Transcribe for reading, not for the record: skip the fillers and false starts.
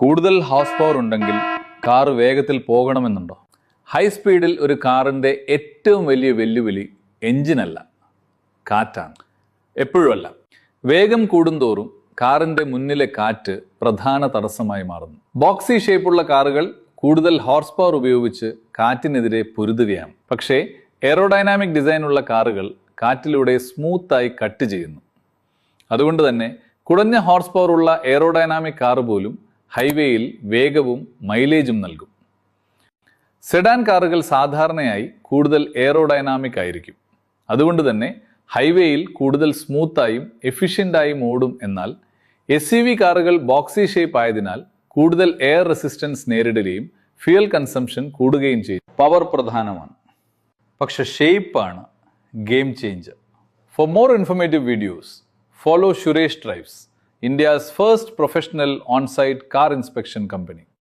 കൂടുതൽ horse power ഉണ്ടെങ്കിൽ car വേഗത്തിൽ പോകണമെന്നുണ്ടോ? ഹൈ സ്പീഡിൽ ഒരു കാറിൻ്റെ ഏറ്റവും വലിയ വെല്ലുവിളി എഞ്ചിനല്ല, കാറ്റാണ്. എപ്പോഴുമല്ല. വേഗം കൂടുന്തോറും കാറിൻ്റെ മുന്നിലെ കാറ്റ് പ്രധാന തടസ്സമായി മാറുന്നു. ബോക്സി ഷേപ്പുള്ള കാറുകൾ കൂടുതൽ ഹോഴ്സ് പവർ ഉപയോഗിച്ച് കാറ്റിനെതിരെ പൊരുതുകയാണ്. പക്ഷേ എയറോഡൈനാമിക് ഡിസൈനുള്ള കാറുകൾ കാറ്റിലൂടെ സ്മൂത്തായി കട്ട് ചെയ്യുന്നു. അതുകൊണ്ട് തന്നെ കുറഞ്ഞ ഹോഴ്സ് പവർ ഉള്ള എയറോഡൈനാമിക് കാർ പോലും ഹൈവേയിൽ വേഗവും മൈലേജും നൽകും. സെഡാൻ കാറുകൾ സാധാരണയായി കൂടുതൽ എയറോഡൈനാമിക് ആയിരിക്കും. അതുകൊണ്ട് തന്നെ ഹൈവേയിൽ കൂടുതൽ സ്മൂത്തായും എഫിഷ്യൻ്റായും ഓടും. എന്നാൽ SUV കാറുകൾ ബോക്സി ഷേപ്പ് ആയതിനാൽ കൂടുതൽ എയർ റെസിസ്റ്റൻസ് നേരിടുകയും ഫ്യൂൽ കൺസംഷൻ കൂടുകയും ചെയ്യും. പവർ പ്രധാനമാണ്, പക്ഷെ ഷേപ്പാണ് game changer. For more informative videos, follow Suresh Drives, India's first professional on-site car inspection company.